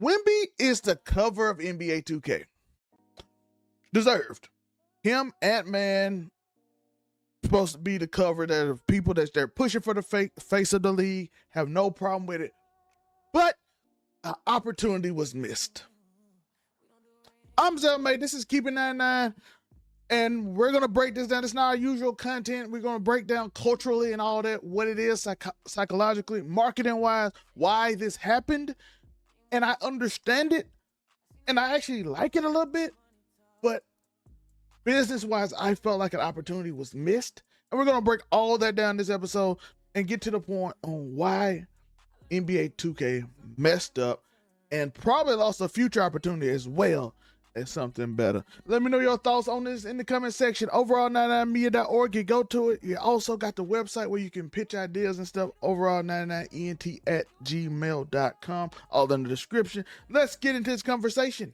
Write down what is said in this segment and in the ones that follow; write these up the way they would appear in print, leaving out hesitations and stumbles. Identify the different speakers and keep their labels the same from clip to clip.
Speaker 1: Wemby is the cover of NBA 2K. Deserved. Him, Ant-Man, supposed to be the cover that of people that they're pushing for the face of the league, have no problem with it. But an opportunity was missed. I'm Zelmay. This is Keep It 99. And we're going to break this down. It's not our usual content. We're going to break down culturally and all that, what it is psychologically, marketing-wise, why this happened. And I understand it. And I actually like it a little bit. But business-wise, I felt like an opportunity was missed. And we're going to break all that down this episode and get to the point on why NBA 2K messed up and probably lost a future opportunity as well as something better. Let me know your thoughts on this in the comment section. Overall99media.org, you go to it. You also got the website where you can pitch ideas and stuff. Overall99ent@gmail.com. All in the description. Let's get into this conversation.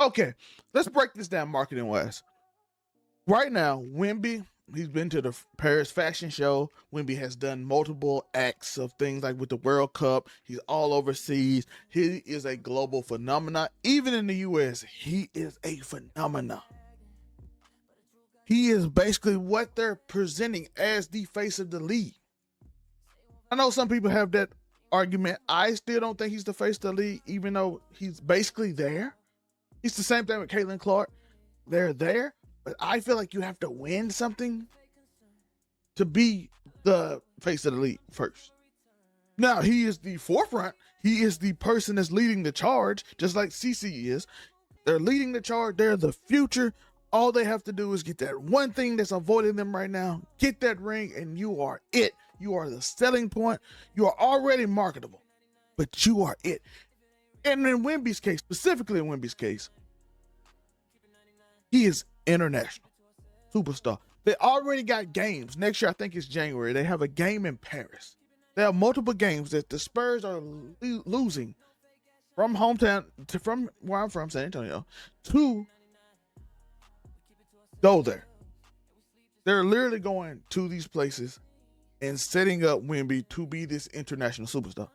Speaker 1: Okay, let's break this down marketing wise. Right now, Wemby, he's been to the Paris fashion show. Wemby has done multiple acts of things like with the World Cup. He's all overseas. He is a global phenomenon. Even in the US, he is a phenomenon. He is basically what they're presenting as the face of the league. I know some people have that argument. I still don't think he's the face of the league, even though he's basically there. It's the same thing with Caitlin Clark. They're there, but I feel like you have to win something to be the face of the league first. Now, he is the forefront. He is the person that's leading the charge, just like CC is. They're leading the charge. They're the future. All they have to do is get that one thing that's avoiding them right now, get that ring, and you are it. You are the selling point. You are already marketable, but you are it. And in Wemby's case, specifically in Wemby's case, he is international superstar. They already got games. Next year, I think it's January. They have a game in Paris. They have multiple games that the Spurs are losing from hometown, from where I'm from, San Antonio, to go there. They're literally going to these places and setting up Wemby to be this international superstar.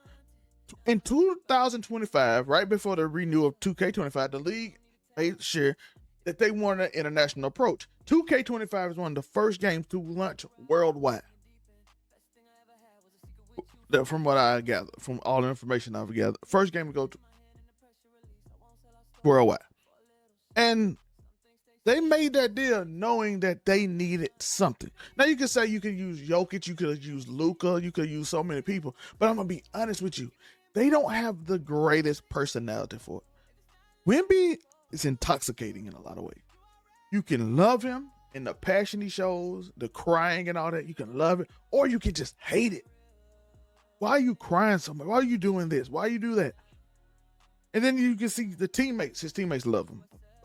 Speaker 1: In 2025, right before the renewal of 2K25, the league made sure that they wanted an international approach. 2K25 is one of the first games to launch worldwide. From what I gather, from all the information I've gathered, first game to go to worldwide. And they made that deal knowing that they needed something. Now, you could say you could use Jokic, you could use Luka, you could use so many people, but I'm going to be honest with you. They don't have the greatest personality for it. Wemby is intoxicating in a lot of ways. You can love him and the passion he shows, the crying and all that. You can love it, or you can just hate it. Why are you crying so much? Why are you doing this? Why you do that? And then you can see the teammates. His teammates love him.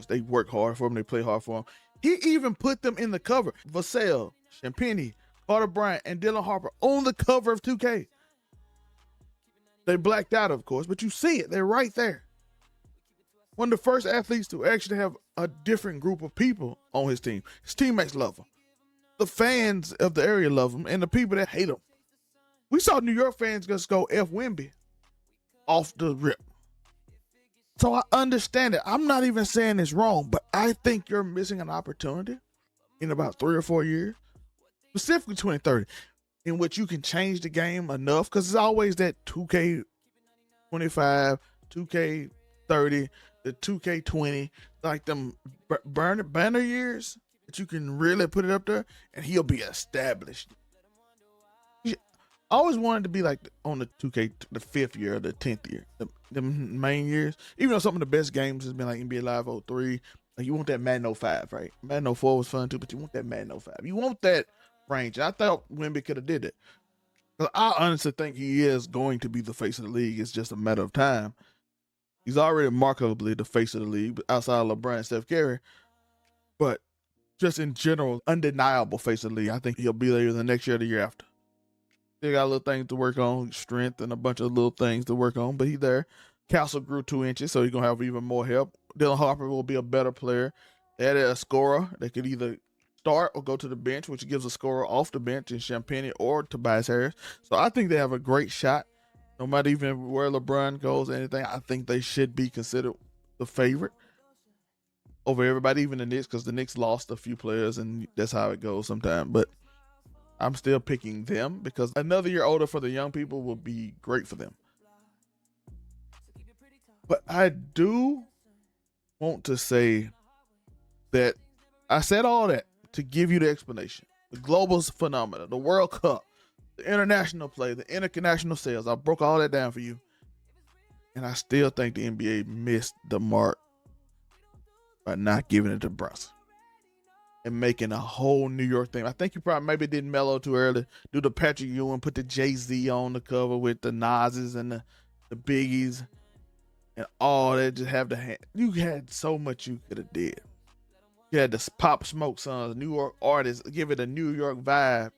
Speaker 1: They work hard for him. They play hard for him. He even put them in the cover. Vassell, Champagnie, Carter Bryant, and Dylan Harper on the cover of 2K. They blacked out, of course, but you see it. They're right there. One of the first athletes to actually have a different group of people on his team. His teammates love him. The fans of the area love him, and the people that hate him. We saw New York fans just go F Wemby off the rip. So I understand it. I'm not even saying it's wrong, but I think you're missing an opportunity in about 3 or 4 years, specifically 2030, in which you can change the game enough, because it's always that 2K25, 2K30, the 2K20, like them banner years that you can really put it up there, and he'll be established. I always wanted to be like on the 2K, the 5th year or the 10th year, the main years. Even though some of the best games has been like NBA Live 03, like you want that Madden 05, right? Madden 04 was fun too, but you want that Madden 05. You want that range. I thought Wemby could have did it. I honestly think he is going to be the face of the league. It's just a matter of time. He's already marketably the face of the league outside of LeBron and Steph Curry. But just in general, undeniable face of the league. I think he'll be there the next year or the year after. They got a little things to work on, strength and a bunch of little things to work on, but he's there. Castle grew 2 inches, so he's going to have even more help. Dylan Harper will be a better player. They added a scorer that could either start or go to the bench, which gives a scorer off the bench in Champagne or Tobias Harris. So I think they have a great shot. No matter even where LeBron goes or anything, I think they should be considered the favorite over everybody, even the Knicks, because the Knicks lost a few players, and that's how it goes sometimes. But I'm still picking them because another year older for the young people will be great for them. But I do want to say that I said all that to give you the explanation. The global phenomena, the World Cup, the international play, the international sales. I broke all that down for you. And I still think the NBA missed the mark by not giving it to Brunson and making a whole New York thing. I think you probably maybe did Melo too early. Do the Patrick Ewing, put the Jay-Z on the cover with the Nas's and the Biggies and all that. Just have the hand. You had so much you could have did. You had the Pop Smoke Sons, New York artists, give it a New York vibe.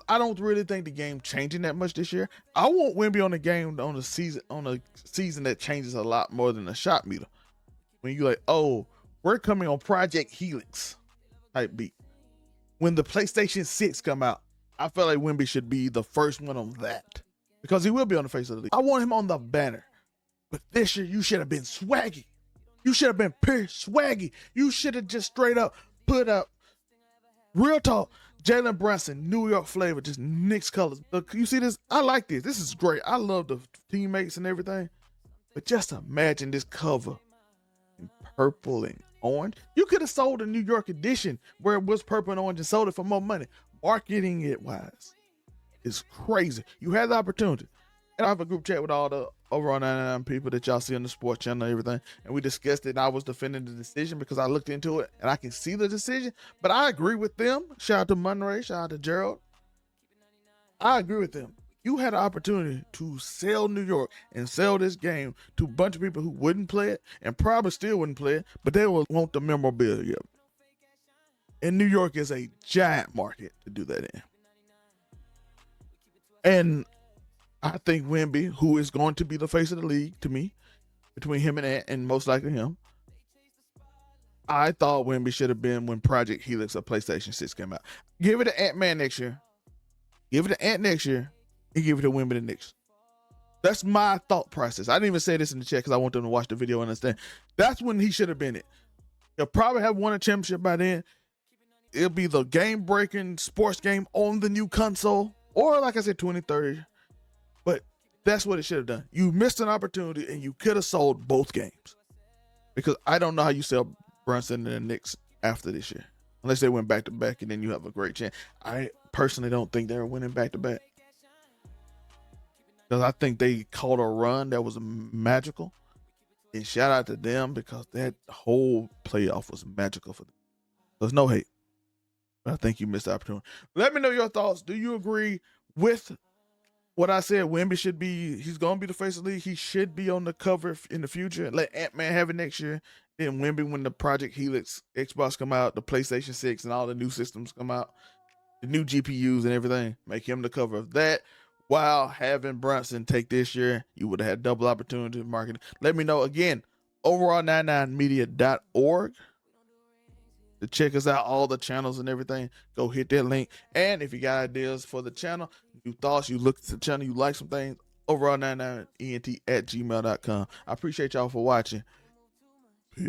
Speaker 1: I don't really think the game changing that much this year. I want Wemby on the game on a season that changes a lot more than a shot meter. When you're like, oh, we're coming on Project Helix type beat. When the PlayStation 6 come out, I feel like Wemby should be the first one on that because he will be on the face of the league. I want him on the banner, but this year you should have been swaggy. You should have been pure swaggy. You should have just straight up put up real talk. Jalen Brunson, New York flavor, just Knicks colors. Look, you see this? I like this. This is great. I love the teammates and everything. But just imagine this cover in purple and orange. You could have sold a New York edition where it was purple and orange and sold it for more money. Marketing it wise is crazy. You had the opportunity. And I have a group chat with all the overall 99 people that y'all see on the sports channel and everything. And we discussed it, and I was defending the decision because I looked into it and I can see the decision. But I agree with them. Shout out to Monterey. Shout out to Gerald. I agree with them. You had an opportunity to sell New York and sell this game to a bunch of people who wouldn't play it and probably still wouldn't play it, but they will want the memorabilia. And New York is a giant market to do that in. And I think Wemby, who is going to be the face of the league to me, between him and Ant, and most likely him, I thought Wemby should have been when Project Helix of PlayStation 6 came out. Give it to Ant-Man next year. Give it to Ant next year. And give it to Wemby the next. That's my thought process. I didn't even say this in the chat because I want them to watch the video and understand. That's when he should have been it. He'll probably have won a championship by then. It'll be the game-breaking sports game on the new console. Or, like I said, 2030. But that's what it should have done. You missed an opportunity, and you could have sold both games. Because I don't know how you sell Brunson and the Knicks after this year. Unless they went back-to-back, and then you have a great chance. I personally don't think they're winning back-to-back. Because I think they caught a run that was magical. And shout out to them because that whole playoff was magical for them. There's no hate. But I think you missed the opportunity. Let me know your thoughts. Do you agree with what I said? Wemby should be, he's going to be the face of the league. He should be on the cover in the future. Let Ant-Man have it next year. Then Wemby, when the Project Helix Xbox come out, the PlayStation 6 and all the new systems come out, the new GPUs and everything, make him the cover of that. While having Brunson take this year, you would have had double opportunity to market. Let me know again, overall99media.org to check us out, all the channels and everything. Go hit that link. And if you got ideas for the channel, new thoughts, you look at the channel, you like some things, overall99ent@gmail.com. I appreciate y'all for watching. Peace.